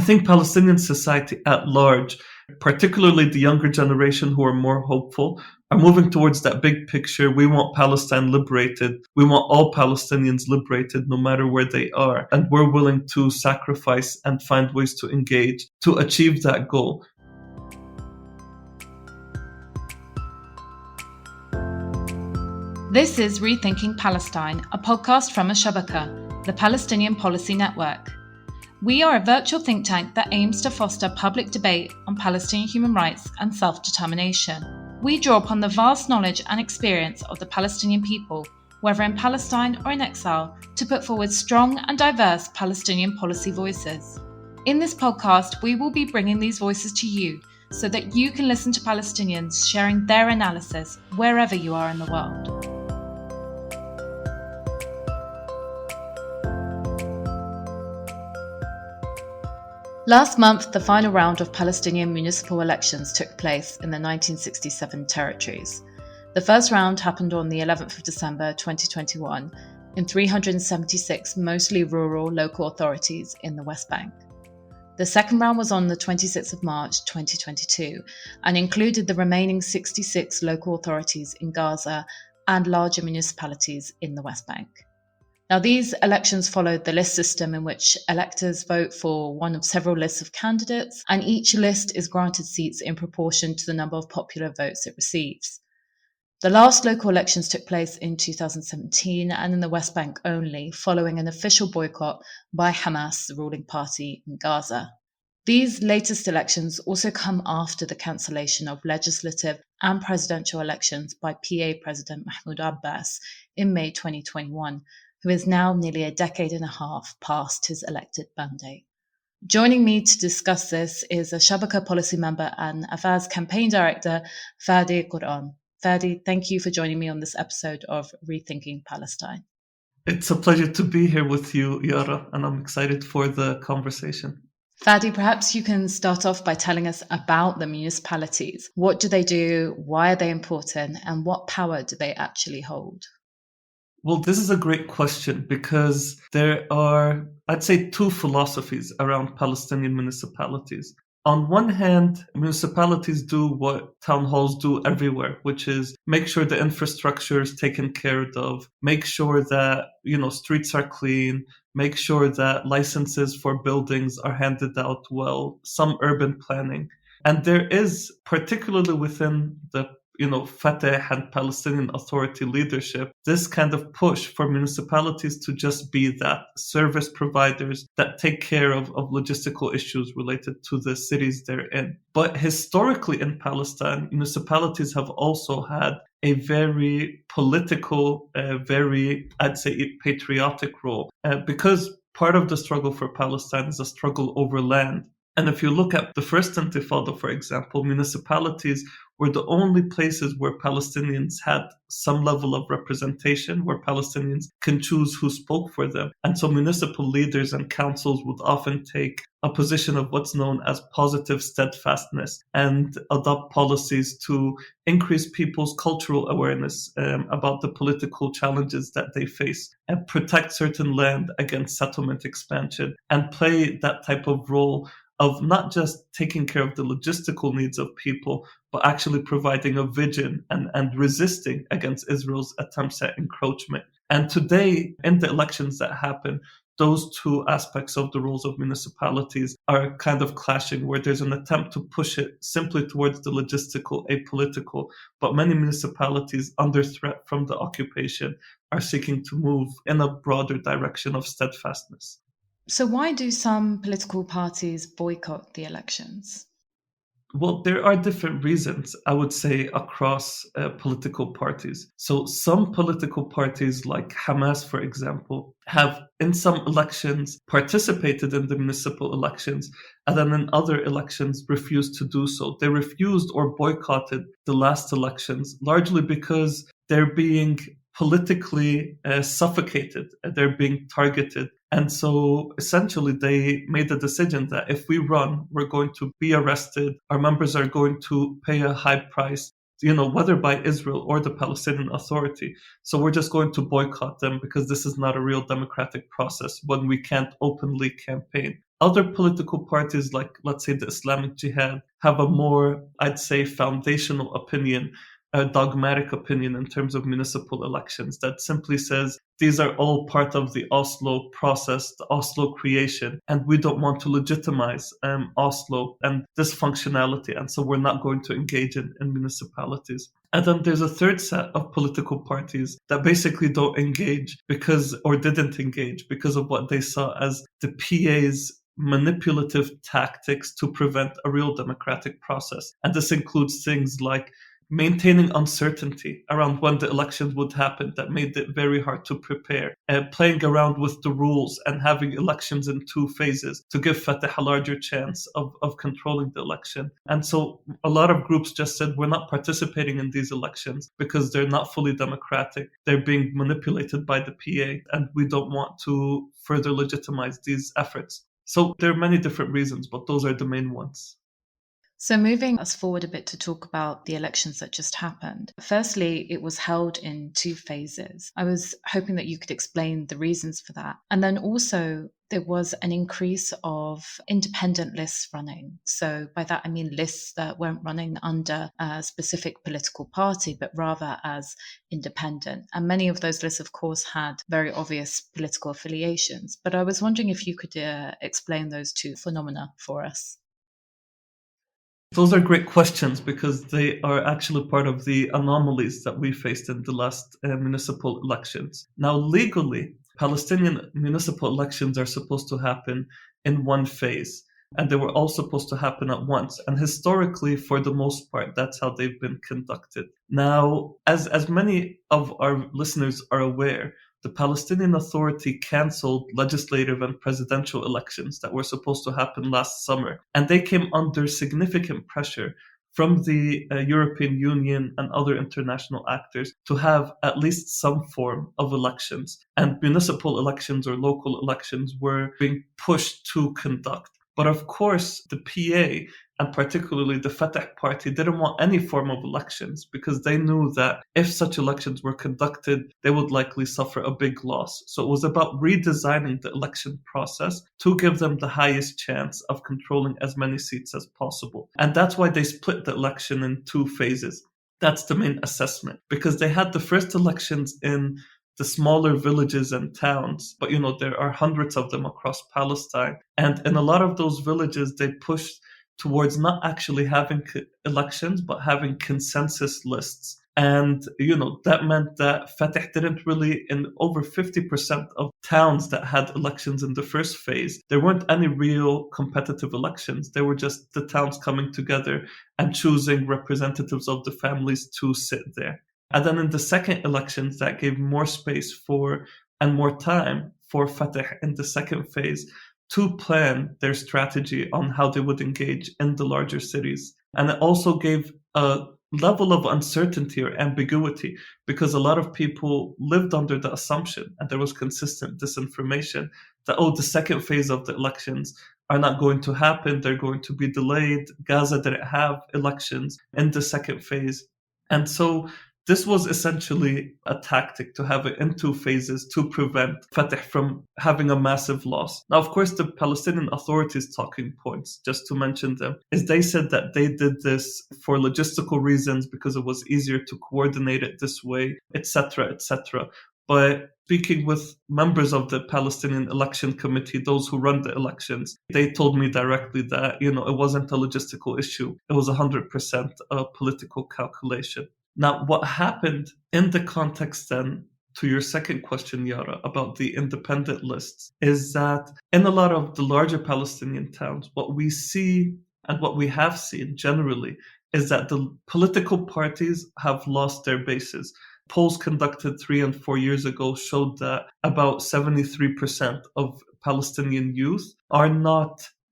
think Palestinian society at large, particularly the younger generation who are more hopeful, are moving towards that big picture. We want Palestine liberated. We want all Palestinians liberated, no matter where they are. And we're willing to sacrifice and find ways to engage to achieve that goal. This is Rethinking Palestine, a podcast from Al-Shabaka, the Palestinian Policy Network. We are a virtual think tank that aims to foster public debate on Palestinian human rights and self-determination. We draw upon the vast knowledge and experience of the Palestinian people, whether in Palestine or in exile, to put forward strong and diverse Palestinian policy voices. In this podcast, we will be bringing these voices to you so that you can listen to Palestinians sharing their analysis wherever you are in the world. Last month, the final round of Palestinian municipal elections took place in the 1967 territories. The first round happened on the 11th of December 2021 in 376 mostly rural local authorities in the West Bank. The second round was on the 26th of March 2022 and included the remaining 66 local authorities in Gaza and larger municipalities in the West Bank. Now, these elections followed the list system in which electors vote for one of several lists of candidates, and each list is granted seats in proportion to the number of popular votes it receives. The last local elections took place in 2017 and in the West Bank only, following an official boycott by Hamas, the ruling party in Gaza. These latest elections also come after the cancellation of legislative and presidential elections by PA President Mahmoud Abbas in May 2021, who is now nearly a decade and a half past his elected mandate. Joining me to discuss this is Al-Shabaka policy member and Afaz campaign director, Fadi Quran. Fadi, thank you for joining me on this episode of Rethinking Palestine. It's a pleasure to be here with you, Yara, and I'm excited for the conversation. Fadi, perhaps you can start off by telling us about the municipalities. What do they do? Why are they important? And what power do they actually hold? Well, this is a great question because there are, I'd say, two philosophies around Palestinian municipalities. On one hand, municipalities do what town halls do everywhere, which is make sure the infrastructure is taken care of, make sure that, streets are clean, make sure that licenses for buildings are handed out well, some urban planning. And there is, particularly within the Fatah and Palestinian Authority leadership, this kind of push for municipalities to just be that service providers that take care of logistical issues related to the cities they're in. But historically in Palestine, municipalities have also had a very political, I'd say, patriotic role, because part of the struggle for Palestine is a struggle over land. And if you look at the first Intifada, for example, municipalities were the only places where Palestinians had some level of representation, where Palestinians can choose who spoke for them. And so municipal leaders and councils would often take a position of what's known as positive steadfastness and adopt policies to increase people's cultural awareness about the political challenges that they face and protect certain land against settlement expansion and play that type of role of not just taking care of the logistical needs of people, but actually providing a vision and resisting against Israel's attempts at encroachment. And today, in the elections that happen, those two aspects of the roles of municipalities are kind of clashing, where there's an attempt to push it simply towards the logistical, apolitical, but many municipalities under threat from the occupation are seeking to move in a broader direction of steadfastness. So why do some political parties boycott the elections? Well, there are different reasons, I would say, across political parties. So some political parties like Hamas, for example, have in some elections participated in the municipal elections and then in other elections refused to do so. They refused or boycotted the last elections largely because they're being politically suffocated, they're being targeted. And so essentially they made the decision that if we run, we're going to be arrested, our members are going to pay a high price, whether by Israel or the Palestinian Authority. So we're just going to boycott them because this is not a real democratic process when we can't openly campaign. Other political parties, like let's say the Islamic Jihad, have a more, I'd say, foundational opinion, a dogmatic opinion in terms of municipal elections that simply says these are all part of the Oslo process, the Oslo creation, and we don't want to legitimize Oslo and this functionality, and so we're not going to engage in municipalities. And then there's a third set of political parties that basically don't engage or didn't engage because of what they saw as the PA's manipulative tactics to prevent a real democratic process. And this includes things like maintaining uncertainty around when the elections would happen that made it very hard to prepare, playing around with the rules and having elections in 2 phases to give Fatah a larger chance of controlling the election. And so a lot of groups just said, we're not participating in these elections because they're not fully democratic. They're being manipulated by the PA, and we don't want to further legitimize these efforts. So there are many different reasons, but those are the main ones. So moving us forward a bit to talk about the elections that just happened. Firstly, it was held in 2 phases. I was hoping that you could explain the reasons for that. And then also there was an increase of independent lists running. So by that I mean lists that weren't running under a specific political party, but rather as independent. And many of those lists, of course, had very obvious political affiliations. But I was wondering if you could explain those 2 phenomena for us. Those are great questions because they are actually part of the anomalies that we faced in the last municipal elections. Now, legally, Palestinian municipal elections are supposed to happen in 1 phase, and they were all supposed to happen at once. And historically, for the most part, that's how they've been conducted. Now, as many of our listeners are aware, the Palestinian Authority cancelled legislative and presidential elections that were supposed to happen last summer. And they came under significant pressure from the European Union and other international actors to have at least some form of elections. And municipal elections or local elections were being pushed to conduct. But of course, the PA and particularly the Fatah party didn't want any form of elections because they knew that if such elections were conducted, they would likely suffer a big loss. So it was about redesigning the election process to give them the highest chance of controlling as many seats as possible. And that's why they split the election in 2 phases. That's the main assessment, because they had the first elections in the smaller villages and towns, but there are hundreds of them across Palestine. And in a lot of those villages, they pushed towards not actually having elections, but having consensus lists. And, that meant that Fatah didn't really, in over 50% of towns that had elections in the first phase, there weren't any real competitive elections. They were just the towns coming together and choosing representatives of the families to sit there. And then in the second elections, that gave more space for and more time for Fatah in the second phase to plan their strategy on how they would engage in the larger cities. And it also gave a level of uncertainty or ambiguity because a lot of people lived under the assumption, and there was consistent disinformation, that, the second phase of the elections are not going to happen. They're going to be delayed. Gaza didn't have elections in the second phase. And so this was essentially a tactic to have it in 2 phases to prevent Fatah from having a massive loss. Now, of course, the Palestinian Authority's talking points, just to mention them, is they said that they did this for logistical reasons because it was easier to coordinate it this way, etc., etc. But speaking with members of the Palestinian Election Committee, those who run the elections, they told me directly that, it wasn't a logistical issue. It was 100% a political calculation. Now, what happened in the context then, to your second question, Yara, about the independent lists, is that in a lot of the larger Palestinian towns, what we see and what we have seen generally is that the political parties have lost their bases. Polls conducted 3 and 4 years ago showed that about 73% of Palestinian youth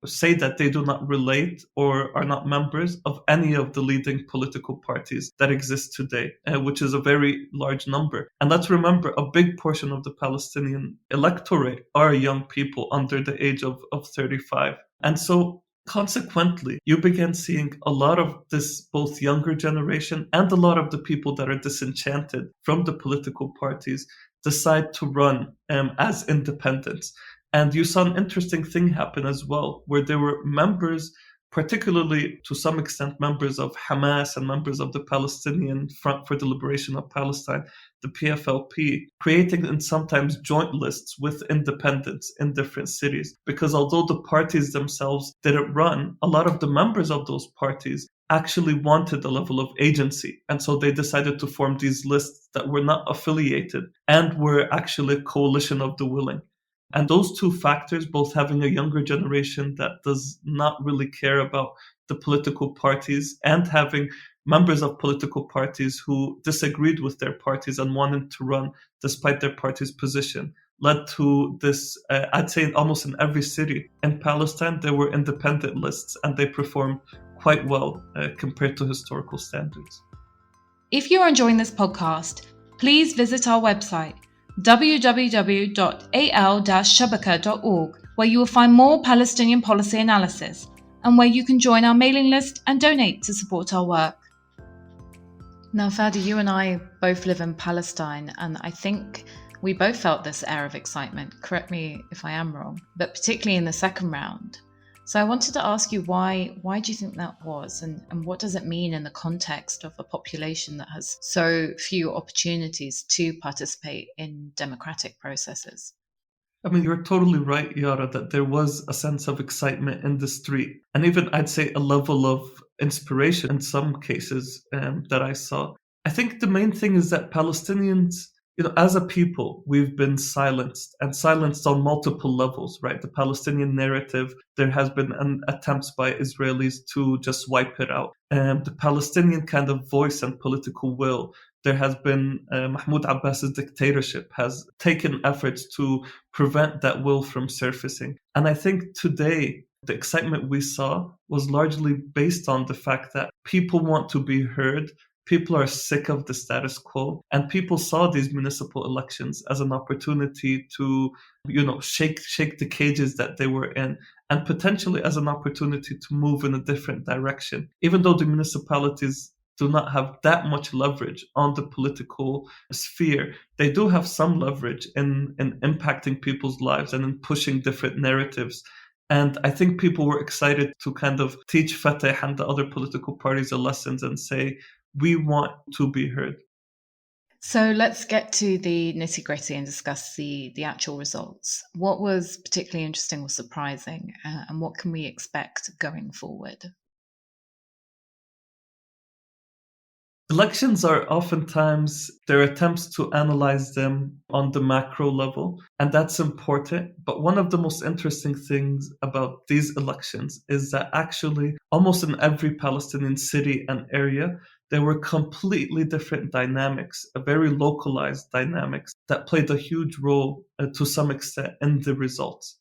say that they do not relate or are not members of any of the leading political parties that exist today, which is a very large number. And let's remember, a big portion of the Palestinian electorate are young people under the age of 35. And so consequently, you begin seeing a lot of this both younger generation and a lot of the people that are disenchanted from the political parties decide to run as independents. And you saw an interesting thing happen as well, where there were members, particularly to some extent members of Hamas and members of the Palestinian Front for the Liberation of Palestine, the PFLP, creating and sometimes joint lists with independents in different cities. Because although the parties themselves didn't run, a lot of the members of those parties actually wanted a level of agency. And so they decided to form these lists that were not affiliated and were actually a coalition of the willing. And those two factors, both having a younger generation that does not really care about the political parties and having members of political parties who disagreed with their parties and wanted to run despite their party's position, led to this, I'd say almost in every city in Palestine, there were independent lists and they performed quite well compared to historical standards. If you're enjoying this podcast, please visit our website, www.al-shabaka.org, where you will find more Palestinian policy analysis and where you can join our mailing list and donate to support our work. Now, Fadi, you and I both live in Palestine, and I think we both felt this air of excitement. Correct me if I am wrong, but particularly in the second round. So I wanted to ask you why do you think that was, and what does it mean in the context of a population that has so few opportunities to participate in democratic processes? I mean, you're totally right, Yara, that there was a sense of excitement in the street, and even I'd say a level of inspiration in some cases that I saw. I think the main thing is that Palestinians, as a people, we've been silenced on multiple levels, right? The Palestinian narrative, there has been attempts by Israelis to just wipe it out. The Palestinian kind of voice and political will, there has been Mahmoud Abbas's dictatorship has taken efforts to prevent that will from surfacing. And I think today, the excitement we saw was largely based on the fact that people want to be heard. People are sick of the status quo, and people saw these municipal elections as an opportunity to, shake the cages that they were in, and potentially as an opportunity to move in a different direction. Even though the municipalities do not have that much leverage on the political sphere, they do have some leverage in impacting people's lives and in pushing different narratives. And I think people were excited to kind of teach Fatah and the other political parties a lesson and say, we want to be heard. So let's get to the nitty-gritty and discuss the actual results. What was particularly interesting or surprising, and what can we expect going forward? Elections are oftentimes, there are attempts to analyze them on the macro level, and that's important. But one of the most interesting things about these elections is that actually almost in every Palestinian city and area, there were completely different dynamics, a very localized dynamics that played a huge role to some extent in the results.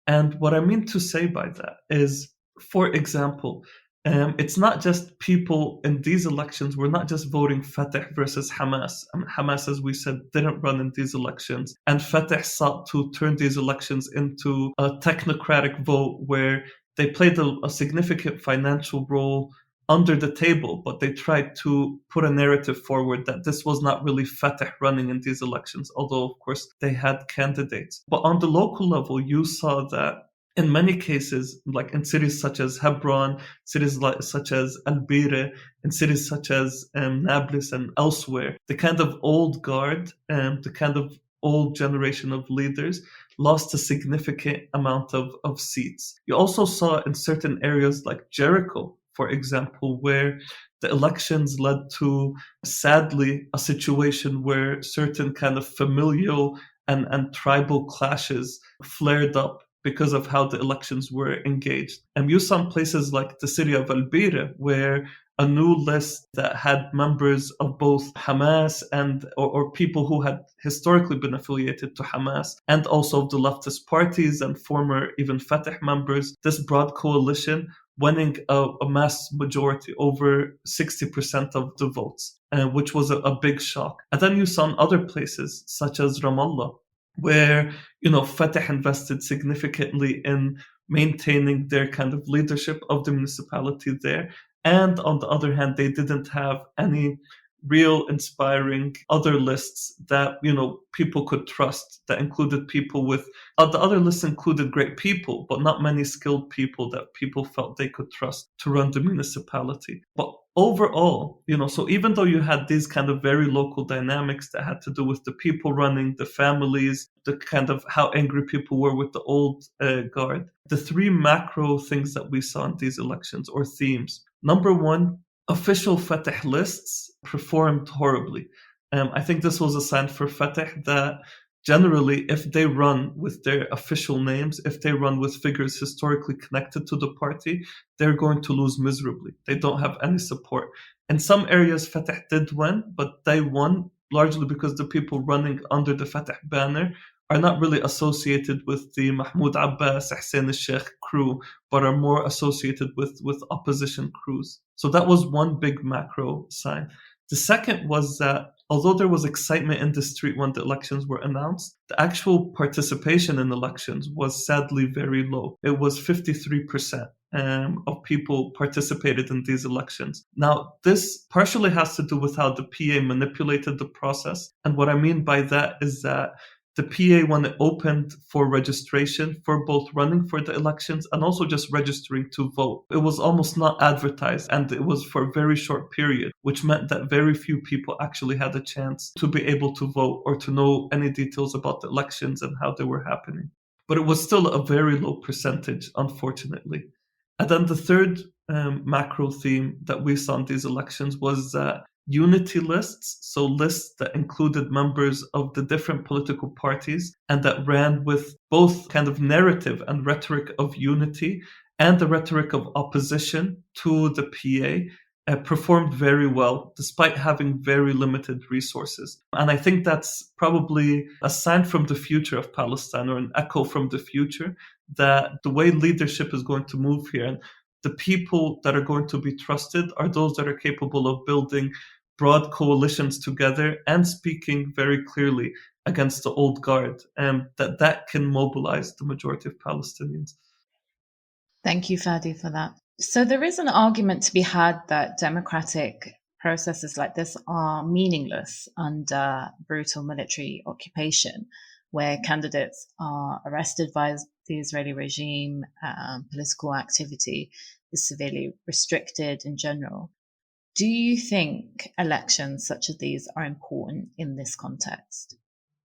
And what I mean to say by that is, for example, it's not just people in these elections, we're not just voting Fatah versus Hamas. Hamas, as we said, didn't run in these elections. And Fatah sought to turn these elections into a technocratic vote where they played a significant financial role under the table, but they tried to put a narrative forward that this was not really Fatah running in these elections, although, of course, they had candidates. But on the local level, you saw that in many cases, like in cities such as Hebron, cities such as Al-Bira, in cities such as Nablus and elsewhere, the kind of old guard, the kind of old generation of leaders lost a significant amount of seats. You also saw in certain areas like Jericho, for example, where the elections led to, sadly, a situation where certain kind of familial and tribal clashes flared up because of how the elections were engaged. And you saw places like the city of Al-Bira, where a new list that had members of both Hamas and or people who had historically been affiliated to Hamas, and also of the leftist parties and former even Fatah members, this broad coalition winning a mass majority, over 60% of the votes, which was a big shock. And then you saw in other places, such as Ramallah, where Fatah invested significantly in maintaining their kind of leadership of the municipality there. And on the other hand, they didn't have any real inspiring other lists that, people could trust, that included people with, the other lists included great people, but not many skilled people that people felt they could trust to run the municipality. But overall, so even though you had these kind of very local dynamics that had to do with the people running, the families, the kind of how angry people were with the old guard, the three macro things that we saw in these elections, or themes. Number one, official Fatah lists performed horribly. I think this was a sign for Fatah that generally, if they run with their official names, if they run with figures historically connected to the party, they're going to lose miserably. They don't have any support. In some areas, Fatah did win, but they won largely because the people running under the Fatah banner are not really associated with the Mahmoud Abbas, Hussein al-Sheikh crew, but are more associated with opposition crews. So that was one big macro sign. The second was that although there was excitement in the street when the elections were announced, the actual participation in elections was sadly very low. It was 53%. Of people participated in these elections. Now, this partially has to do with how the PA manipulated the process. And what I mean by that is that the PA, when it opened for registration for both running for the elections and also just registering to vote, it was almost not advertised, and it was for a very short period, which meant that very few people actually had a chance to be able to vote or to know any details about the elections and how they were happening. But it was still a very low percentage, unfortunately. And then the third macro theme that we saw in these elections was unity lists, so lists that included members of the different political parties and that ran with both kind of narrative and rhetoric of unity and the rhetoric of opposition to the PA, performed very well despite having very limited resources. And I think that's probably a sign from the future of Palestine, or an echo from the future, that the way leadership is going to move here, and the people that are going to be trusted are those that are capable of building broad coalitions together and speaking very clearly against the old guard, and that can mobilize the majority of Palestinians. Thank you, Fadi, for that. So there is an argument to be had that democratic processes like this are meaningless under brutal military occupation, where candidates are arrested by the Israeli regime, political activity is severely restricted in general. Do you think elections such as these are important in this context?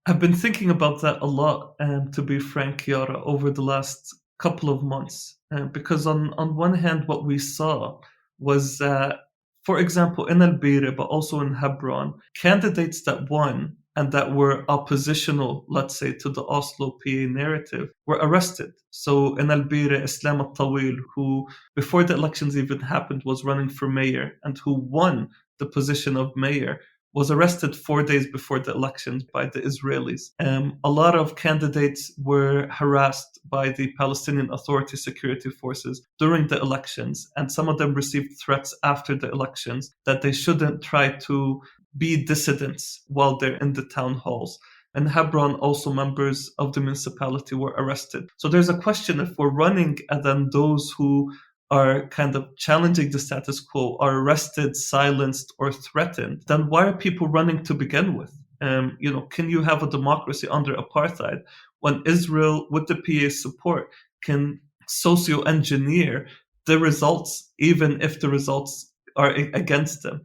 I've been thinking about that a lot, to be frank, Yara, over the last couple of months. Because on one hand, what we saw was that, for example, in Al-Bira, but also in Hebron, candidates that won and that were oppositional, let's say, to the Oslo PA narrative, were arrested. So in Al-Bira, Islam al-Tawil, who before the elections even happened was running for mayor and who won the position of mayor, was arrested 4 days before the elections by the Israelis. A lot of candidates were harassed by the Palestinian Authority security forces during the elections, and some of them received threats after the elections that they shouldn't try to be dissidents while they're in the town halls. In Hebron, also members of the municipality were arrested. So there's a question: if we're running and then those who are kind of challenging the status quo are arrested, silenced, or threatened, then why are people running to begin with? Can you have a democracy under apartheid when Israel, with the PA's support, can socio-engineer the results, even if the results are against them?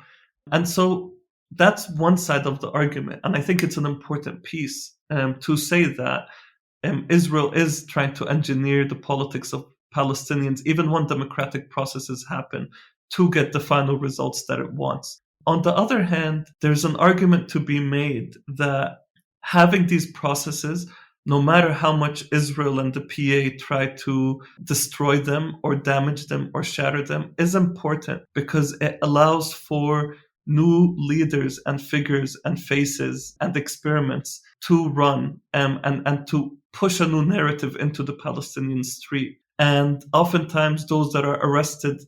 And so that's one side of the argument. And I think it's an important piece to say that Israel is trying to engineer the politics of Palestinians, even when democratic processes happen, to get the final results that it wants. On the other hand, there's an argument to be made that having these processes, no matter how much Israel and the PA try to destroy them or damage them or shatter them, is important because it allows for new leaders and figures and faces and experiments to run and to push a new narrative into the Palestinian street. And oftentimes those that are arrested,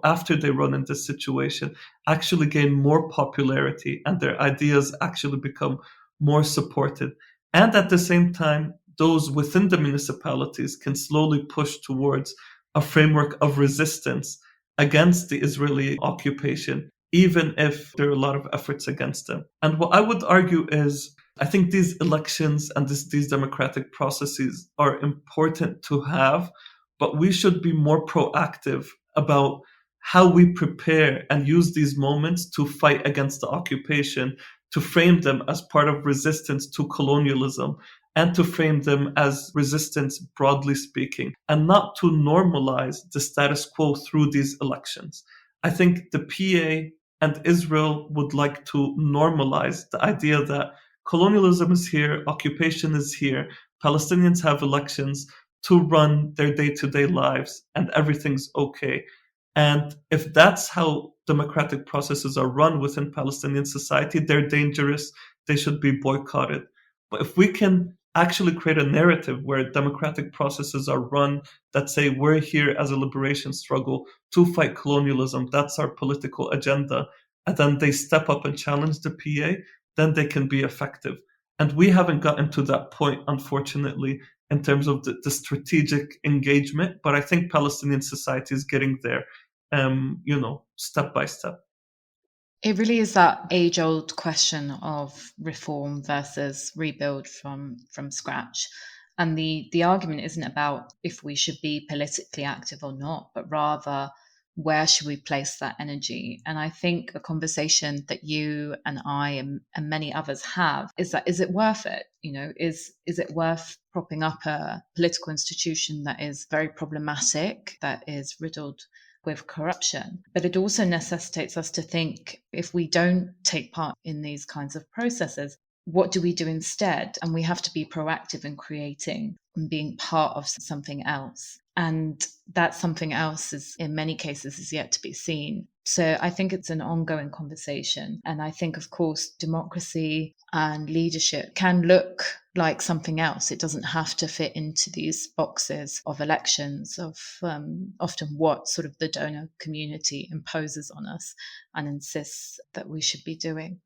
after they run in this situation, actually gain more popularity and their ideas actually become more supported. And at the same time, those within the municipalities can slowly push towards a framework of resistance against the Israeli occupation even if there are a lot of efforts against them. And what I would argue is, I think these elections and these democratic processes are important to have, but we should be more proactive about how we prepare and use these moments to fight against the occupation, to frame them as part of resistance to colonialism, and to frame them as resistance, broadly speaking, and not to normalize the status quo through these elections. I think the PA and Israel would like to normalize the idea that colonialism is here, occupation is here, Palestinians have elections to run their day to day lives, and everything's okay. And if that's how democratic processes are run within Palestinian society, they're dangerous, they should be boycotted. But if we can actually create a narrative where democratic processes are run that say we're here as a liberation struggle to fight colonialism, that's our political agenda, and then they step up and challenge the PA, then they can be effective. And we haven't gotten to that point, unfortunately, in terms of the strategic engagement, but I think Palestinian society is getting there, step by step. It really is that age-old question of reform versus rebuild from scratch. And the argument isn't about if we should be politically active or not, but rather where should we place that energy? And I think a conversation that you and I and many others have is that, is it worth it? Is it worth propping up a political institution that is very problematic, that is riddled with corruption? But it also necessitates us to think, if we don't take part in these kinds of processes, what do we do instead? And we have to be proactive in creating and being part of something else. And that something else is, in many cases, is yet to be seen. So I think it's an ongoing conversation. And I think, of course, democracy and leadership can look like something else. It doesn't have to fit into these boxes of elections, of often what sort of the donor community imposes on us and insists that we should be doing.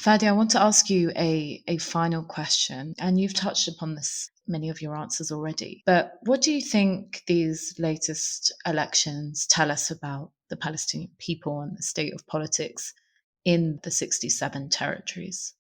Fadi, I want to ask you a final question, and you've touched upon this, many of your answers already. But what do you think these latest elections tell us about the Palestinian people and the state of politics in the 67 territories?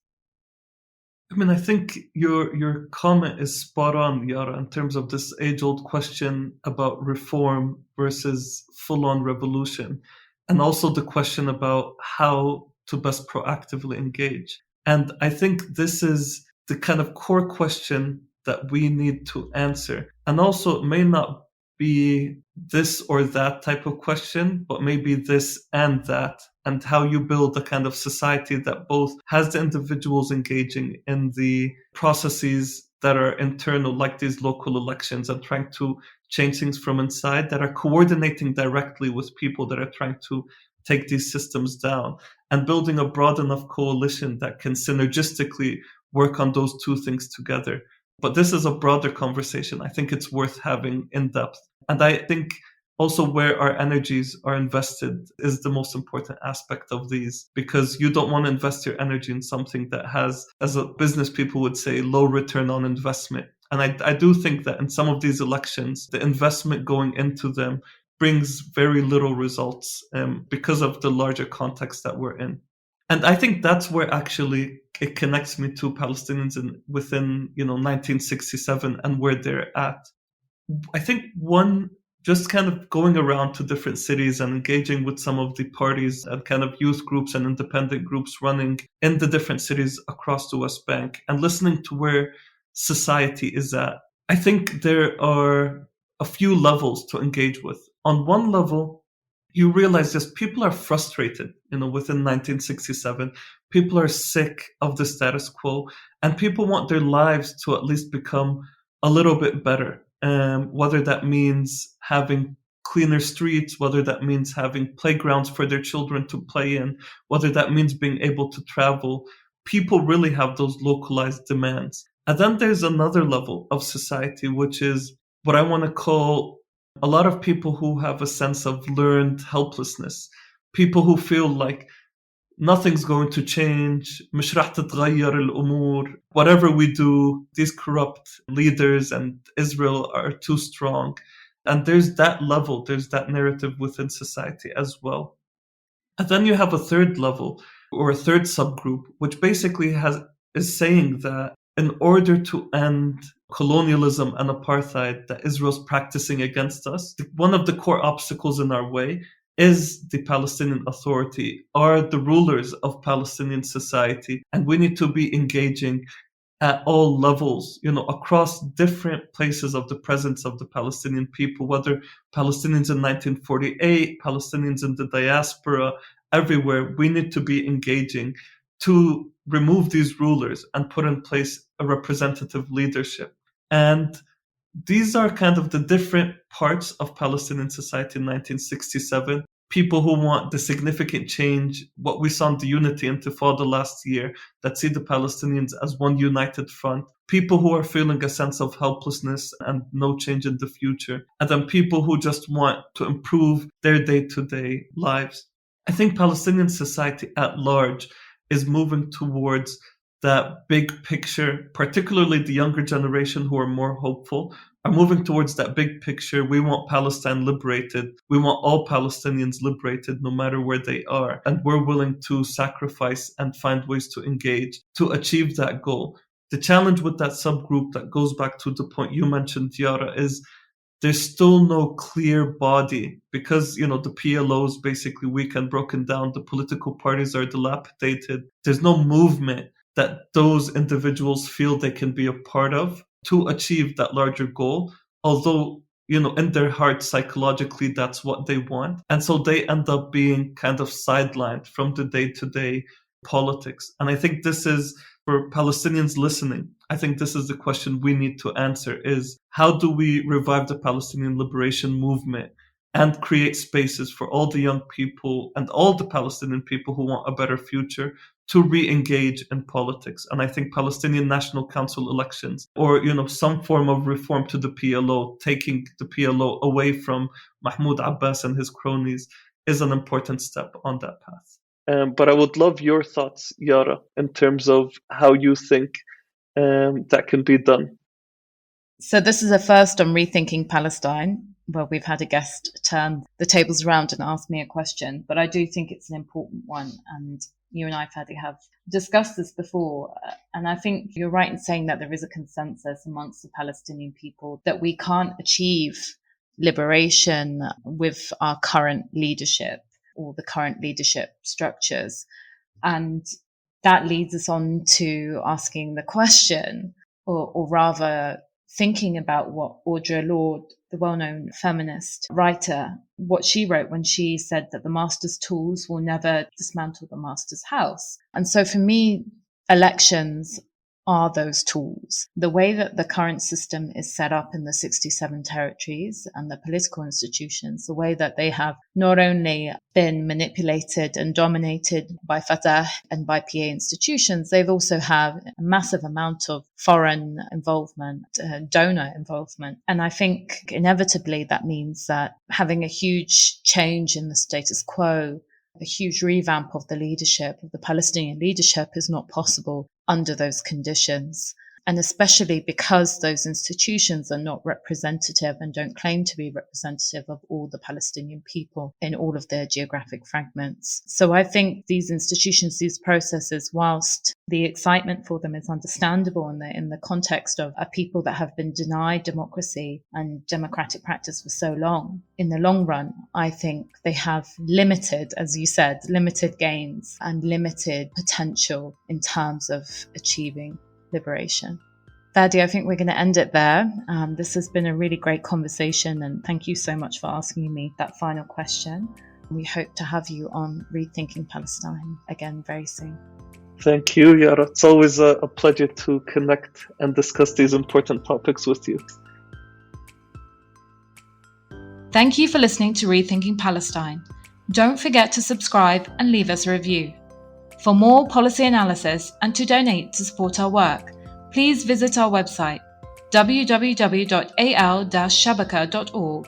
I think your comment is spot on, Yara, in terms of this age-old question about reform versus full-on revolution, and also the question about how to best proactively engage. And I think this is the kind of core question that we need to answer. And also, it may not be this or that type of question, but maybe this and that, and how you build a kind of society that both has the individuals engaging in the processes that are internal, like these local elections, and trying to change things from inside, that are coordinating directly with people that are trying to take these systems down, and building a broad enough coalition that can synergistically work on those two things together. But this is a broader conversation. I think it's worth having in depth. And I think also where our energies are invested is the most important aspect of these, because you don't want to invest your energy in something that has, as a business people would say, low return on investment. And I do think that in some of these elections, the investment going into them brings very little results because of the larger context that we're in. And I think that's where actually it connects me to Palestinians within 1967 and where they're at. I think one, just kind of going around to different cities and engaging with some of the parties and kind of youth groups and independent groups running in the different cities across the West Bank and listening to where society is at. I think there are a few levels to engage with. On one level, you realize just people are frustrated, within 1967. People are sick of the status quo, and people want their lives to at least become a little bit better. Whether that means having cleaner streets, whether that means having playgrounds for their children to play in, whether that means being able to travel. People really have those localized demands. And then there's another level of society, which is what I want to call a lot of people who have a sense of learned helplessness. People who feel like nothing's going to change. مش راح تتغير الأمور. Whatever we do, these corrupt leaders and Israel are too strong. And there's that level, there's that narrative within society as well. And then you have a third level or a third subgroup, which basically is saying that in order to end colonialism and apartheid that Israel's practicing against us, one of the core obstacles in our way is the Palestinian Authority, are the rulers of Palestinian society, and we need to be engaging at all levels, across different places of the presence of the Palestinian people, whether Palestinians in 1948, Palestinians in the diaspora, everywhere, we need to be engaging to remove these rulers and put in place a representative leadership. And these are kind of the different parts of Palestinian society in 1967. People who want the significant change, what we saw in the Unity Intifada last year, that see the Palestinians as one united front. People who are feeling a sense of helplessness and no change in the future. And then people who just want to improve their day-to-day lives. I think Palestinian society at large is moving towards that big picture, particularly the younger generation who are more hopeful, are moving towards that big picture. We want Palestine liberated. We want all Palestinians liberated, no matter where they are. And we're willing to sacrifice and find ways to engage to achieve that goal. The challenge with that subgroup that goes back to the point you mentioned, Yara, is there's still no clear body because, the PLO is basically weak and broken down. The political parties are dilapidated. There's no movement that those individuals feel they can be a part of to achieve that larger goal. Although, in their heart, psychologically, that's what they want. And so they end up being kind of sidelined from the day-to-day politics. And I think this is, for Palestinians listening, I think this is the question we need to answer is, how do we revive the Palestinian liberation movement and create spaces for all the young people and all the Palestinian people who want a better future to re-engage in politics? And I think Palestinian National Council elections or, some form of reform to the PLO, taking the PLO away from Mahmoud Abbas and his cronies is an important step on that path. But I would love your thoughts, Yara, in terms of how you think that can be done. So this is a first on Rethinking Palestine, where we've had a guest turn the tables around and ask me a question. But I do think it's an important one. And you and I, Fadi, have discussed this before. And I think you're right in saying that there is a consensus amongst the Palestinian people that we can't achieve liberation with our current leadership or the current leadership structures. And that leads us on to asking the question, or rather thinking about what Audre Lorde, the well-known feminist writer, what she wrote when she said that the master's tools will never dismantle the master's house. And so for me, elections are those tools. The way that the current system is set up in the 67 territories and the political institutions, the way that they have not only been manipulated and dominated by Fatah and by PA institutions, they've also have a massive amount of foreign involvement, donor involvement. And I think inevitably that means that having a huge change in the status quo, a huge revamp of the leadership, of the Palestinian leadership, is not possible under those conditions. And especially because those institutions are not representative and don't claim to be representative of all the Palestinian people in all of their geographic fragments. So I think these institutions, these processes, whilst the excitement for them is understandable in the context of a people that have been denied democracy and democratic practice for so long, in the long run, I think they have limited, as you said, limited gains and limited potential in terms of achieving liberation. Fadi, I think we're going to end it there. This has been a really great conversation, and thank you so much for asking me that final question. We hope to have you on Rethinking Palestine again very soon. Thank you, Yara. It's always a pleasure to connect and discuss these important topics with you. Thank you for listening to Rethinking Palestine. Don't forget to subscribe and leave us a review. For more policy analysis and to donate to support our work, please visit our website, www.al-shabaka.org.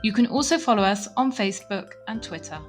You can also follow us on Facebook and Twitter.